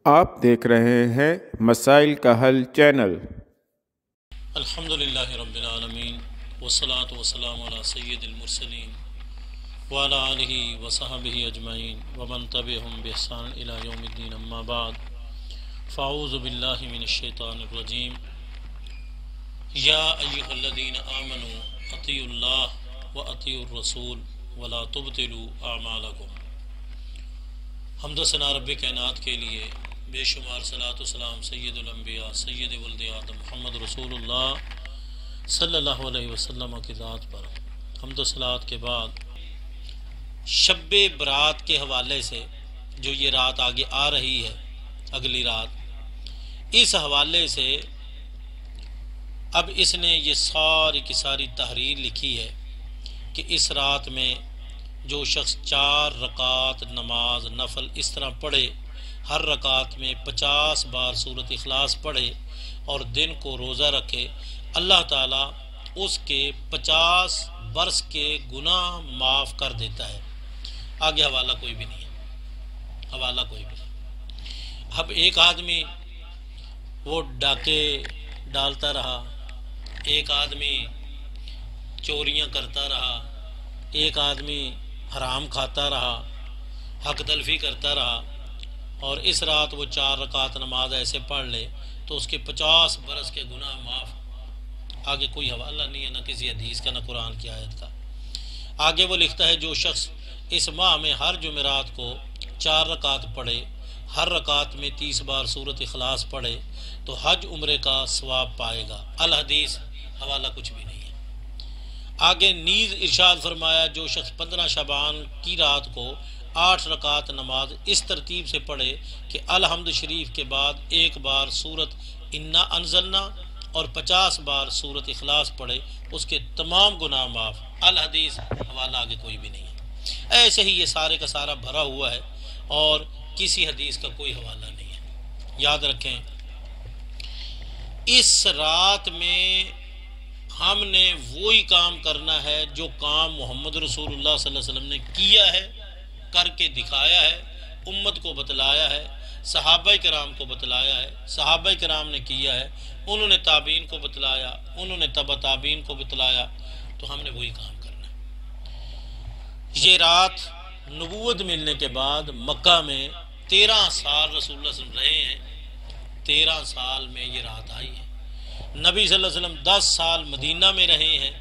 آپ دیکھ رہے ہیں مسائل کا حل چینل۔ الحمدللہ رب العالمین والصلاة والسلام علی سید المرسلین وعلی آلہ وصحبہ اجمعین ومن تبعہم بإحسان الی یوم الدین، اما بعد فاعوذ باللہ من الشیطان الرجیم۔ یا ایہا الذین آمنوا اطیعوا اللہ واطیعوا الرسول ولا تبطلوا اعمالکم۔ حمد و ثنا رب کائنات کے لیے، بے شمار صلاۃ و سلام سید الانبیاء سید ولد آدم محمد رسول اللہ صلی اللہ علیہ وسلم کی ذات پر حمد و صلات کے بعد شب برات کے حوالے سے جو یہ رات آگے آ رہی ہے، اگلی رات، اس حوالے سے اب اس نے یہ ساری کی ساری تحریر لکھی ہے کہ اس رات میں جو شخص 4 رکعت نماز نفل اس طرح پڑھے، ہر رکعت میں 50 بار سورۃ اخلاص پڑھے اور دن کو روزہ رکھے، اللہ تعالیٰ اس کے 50 برس کے گناہ معاف کر دیتا ہے۔ آگے حوالہ کوئی بھی نہیں ہے، حوالہ کوئی بھی نہیں۔ اب ایک آدمی وہ ڈاکے ڈالتا رہا، ایک آدمی چوریاں کرتا رہا، ایک آدمی حرام کھاتا رہا، حق تلفی کرتا رہا، اور اس رات وہ 4 رکعت نماز ایسے پڑھ لے تو اس کے 50 برس کے گناہ معاف۔ آگے کوئی حوالہ نہیں ہے، نہ کسی حدیث کا، نہ قرآن کی آیت کا۔ آگے وہ لکھتا ہے جو شخص اس ماہ میں ہر جمعرات کو 4 رکعت پڑھے، ہر رکعت میں 30 بار سورۃ اخلاص پڑھے تو حج عمرے کا ثواب پائے گا۔ الحدیث، حوالہ کچھ بھی نہیں ہے۔ آگے نیز ارشاد فرمایا جو شخص 15 شعبان کی رات کو 8 رکعت نماز اس ترتیب سے پڑھے کہ الحمد شریف کے بعد 1 بار سورۃ انا انزلنا اور 50 بار سورۃ اخلاص پڑھے، اس کے تمام گناہ معاف۔ الحدیث، حوالہ آگے کوئی بھی نہیں ہے۔ ایسے ہی یہ سارے کا سارا بھرا ہوا ہے اور کسی حدیث کا کوئی حوالہ نہیں ہے۔ یاد رکھیں، اس رات میں ہم نے وہی کام کرنا ہے جو کام محمد رسول اللہ صلی اللہ علیہ وسلم نے کیا ہے، کر کے دکھایا ہے، امت کو بتلایا ہے، صحابہ کرام کو بتلایا ہے، صحابہ کرام نے کیا ہے، انہوں نے تابعین کو بتلایا، انہوں نے تبع تابعین کو بتلایا، تو ہم نے وہی کام کرنا ہے۔ یہ رات نبوت ملنے کے بعد مکہ میں 13 سال رسول اللہ صلی اللہ علیہ وسلم رہے ہیں، 13 سال میں یہ رات آئی ہے۔ نبی صلی اللہ علیہ وسلم 10 سال مدینہ میں رہے ہیں،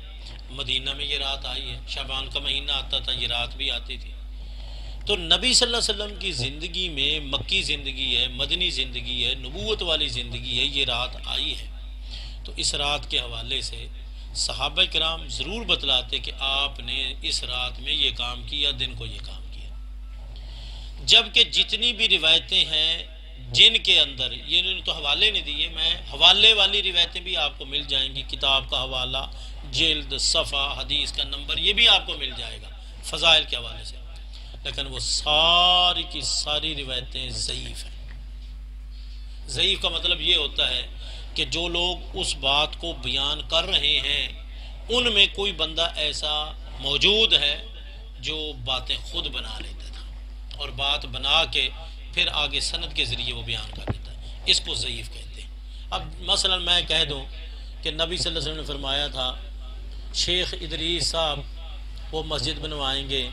مدینہ میں یہ رات آئی ہے۔ شعبان کا مہینہ آتا تھا، یہ رات بھی آتی تھی۔ تو نبی صلی اللہ علیہ وسلم کی زندگی میں مکی زندگی ہے، مدنی زندگی ہے، نبوت والی زندگی ہے، یہ رات آئی ہے۔ تو اس رات کے حوالے سے صحابہ کرام ضرور بتلاتے کہ آپ نے اس رات میں یہ کام کیا، دن کو یہ کام کیا۔ جبکہ جتنی بھی روایتیں ہیں جن کے اندر یہ تو حوالے نہیں دیے، میں حوالے والی روایتیں بھی آپ کو مل جائیں گی، کتاب کا حوالہ، جلد، صفحہ، حدیث کا نمبر، یہ بھی آپ کو مل جائے گا فضائل کے حوالے سے، لیکن وہ ساری کی ساری روایتیں ضعیف ہیں۔ ضعیف کا مطلب یہ ہوتا ہے کہ جو لوگ اس بات کو بیان کر رہے ہیں ان میں کوئی بندہ ایسا موجود ہے جو باتیں خود بنا لیتا تھا اور بات بنا کے پھر آگے سند کے ذریعے وہ بیان کر دیتا ہے، اس کو ضعیف کہتے ہیں۔ اب مثلا میں کہہ دوں کہ نبی صلی اللہ علیہ وسلم نے فرمایا تھا شیخ ادریس صاحب وہ مسجد بنوائیں گے،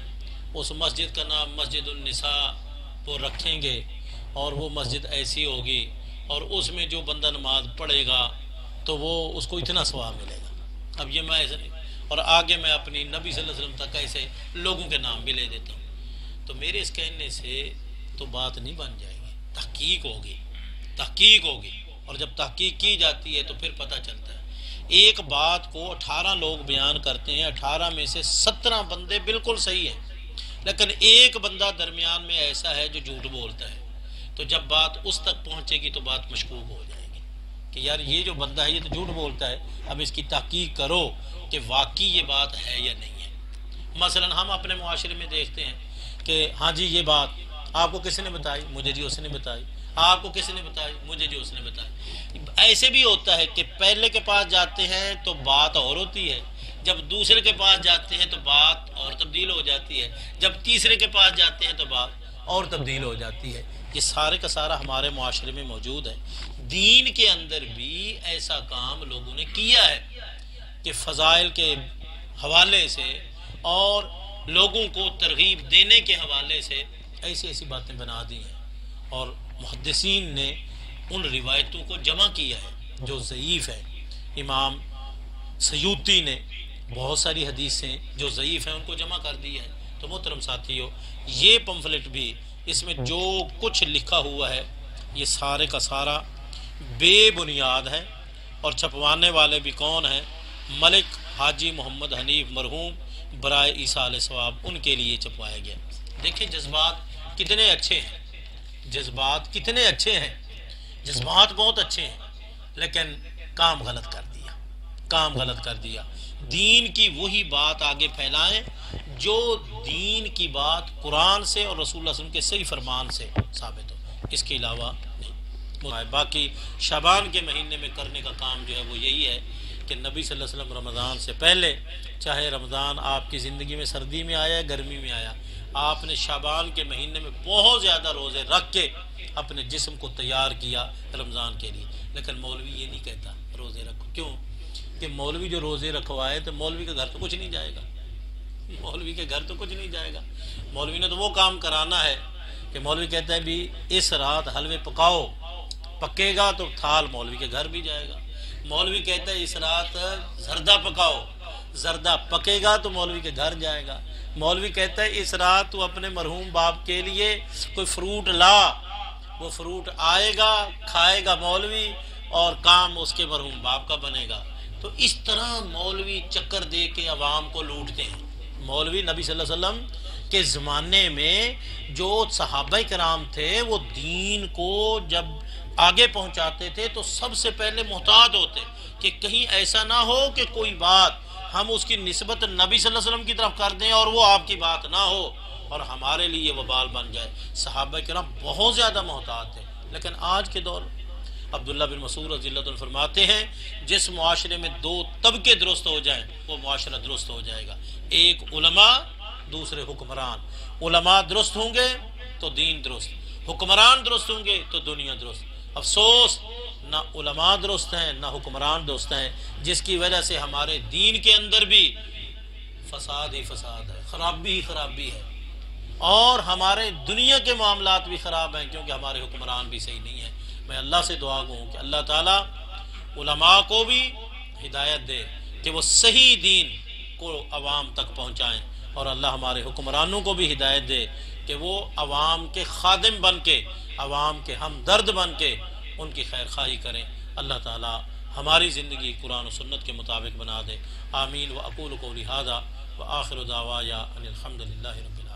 اس مسجد کا نام مسجد النساء وہ رکھیں گے اور وہ مسجد ایسی ہوگی اور اس میں جو بندہ نماز پڑھے گا تو وہ اس کو اتنا ثواب ملے گا۔ اب یہ میں ایسا نہیں، اور آگے میں اپنی نبی صلی اللہ علیہ وسلم تک ایسے لوگوں کے نام بھی لے دیتا ہوں، تو میرے اس کہنے سے تو بات نہیں بن جائے گی، تحقیق ہوگی، تحقیق ہوگی، اور جب تحقیق کی جاتی ہے تو پھر پتہ چلتا ہے۔ ایک بات کو 18 لوگ بیان کرتے ہیں، 18 میں سے 17 بندے بالکل صحیح ہیں، لیکن ایک بندہ درمیان میں ایسا ہے جو جھوٹ بولتا ہے، تو جب بات اس تک پہنچے گی تو بات مشکوک ہو جائے گی کہ یار یہ جو بندہ ہے یہ تو جھوٹ بولتا ہے، اب اس کی تحقیق کرو کہ واقعی یہ بات ہے یا نہیں ہے۔ مثلا ہم اپنے معاشرے میں دیکھتے ہیں کہ ہاں جی یہ بات آپ کو کس نے بتائی؟ مجھے جی اس نے بتائی۔ آپ کو کس نے بتائی؟ مجھے جی اس نے بتائی۔ ایسے بھی ہوتا ہے کہ پہلے کے پاس جاتے ہیں تو بات اور ہوتی ہے، جب دوسرے کے پاس جاتے ہیں تو بات اور تبدیل ہو جاتی ہے، جب تیسرے کے پاس جاتے ہیں تو بات اور تبدیل ہو جاتی ہے۔ یہ سارے کا سارا ہمارے معاشرے میں موجود ہے۔ دین کے اندر بھی ایسا کام لوگوں نے کیا ہے کہ فضائل کے حوالے سے اور لوگوں کو ترغیب دینے کے حوالے سے ایسی ایسی باتیں بنا دی ہیں، اور محدثین نے ان روایتوں کو جمع کیا ہے جو ضعیف ہے۔ امام سیوطی نے بہت ساری حدیثیں جو ضعیف ہیں ان کو جمع کر دی ہے۔ تو محترم ساتھیو، یہ پمفلٹ بھی، اس میں جو کچھ لکھا ہوا ہے یہ سارے کا سارا بے بنیاد ہے، اور چھپوانے والے بھی کون ہیں؟ ملک حاجی محمد حنیف مرحوم برائے ایصال ثواب، ان کے لیے چھپوایا گیا۔ دیکھیں جذبات کتنے اچھے ہیں، جذبات کتنے اچھے ہیں، جذبات بہت اچھے ہیں، لیکن کام غلط کر دیا، کام غلط کر دیا۔ دین کی وہی بات آگے پھیلائیں جو دین کی بات قرآن سے اور رسول اللہ صلی اللہ علیہ وسلم کے صحیح فرمان سے ثابت ہو، اس کے علاوہ نہیں۔ باقی شعبان کے مہینے میں کرنے کا کام جو ہے وہ یہی ہے کہ نبی صلی اللہ علیہ وسلم رمضان سے پہلے، چاہے رمضان آپ کی زندگی میں سردی میں آیا گرمی میں آیا، آپ نے شعبان کے مہینے میں بہت زیادہ روزے رکھ کے اپنے جسم کو تیار کیا رمضان کے لیے۔ لیکن مولوی یہ نہیں کہتا روزے رکھو، کیوں کہ مولوی جو روزے رکھوائے تو مولوی کے گھر تو کچھ نہیں جائے گا، مولوی کے گھر تو کچھ نہیں جائے گا۔ مولوی نے تو وہ کام کرانا ہے کہ مولوی کہتا ہے بھی اس رات حلوے پکاؤ، پکے گا تو تھال مولوی کے گھر بھی جائے گا۔ مولوی کہتا ہے اس رات زردہ پکاؤ، زردہ پکے گا تو مولوی کے گھر جائے گا۔ مولوی کہتا ہے اس رات تو اپنے مرحوم باپ کے لیے کوئی فروٹ لا، وہ فروٹ آئے گا، کھائے گا مولوی، اور کام اس کے مرحوم باپ کا بنے گا۔ تو اس طرح مولوی چکر دے کے عوام کو لوٹتے ہیں۔ مولوی نبی صلی اللہ علیہ وسلم کے زمانے میں جو صحابہ کرام تھے وہ دین کو جب آگے پہنچاتے تھے تو سب سے پہلے محتاط ہوتے کہ کہیں ایسا نہ ہو کہ کوئی بات ہم اس کی نسبت نبی صلی اللہ علیہ وسلم کی طرف کر دیں اور وہ آپ کی بات نہ ہو اور ہمارے لیے وبال بن جائے۔ صحابہ کرام بہت زیادہ محتاط تھے۔ لیکن آج کے دور عبداللہ بن مسعود رضی اللہ عنہ فرماتے ہیں جس معاشرے میں دو طبقے درست ہو جائیں وہ معاشرہ درست ہو جائے گا، ایک علماء، دوسرے حکمران۔ علماء درست ہوں گے تو دین درست، حکمران درست ہوں گے تو دنیا درست۔ افسوس نہ علماء درست ہیں نہ حکمران درست ہیں، جس کی وجہ سے ہمارے دین کے اندر بھی فساد ہی فساد ہے، خرابی ہی خرابی ہے، اور ہمارے دنیا کے معاملات بھی خراب ہیں کیونکہ ہمارے حکمران بھی صحیح نہیں ہیں۔ میں اللہ سے دعا گوں کہ اللہ تعالیٰ علماء کو بھی ہدایت دے کہ وہ صحیح دین کو عوام تک پہنچائیں، اور اللہ ہمارے حکمرانوں کو بھی ہدایت دے کہ وہ عوام کے خادم بن کے، عوام کے ہمدرد بن کے ان کی خیر خواہی کریں۔ اللہ تعالیٰ ہماری زندگی قرآن و سنت کے مطابق بنا دے۔ آمین۔ وأقول قولی ھذا وآخر دعوایا ان الحمد للہ رب العالمین۔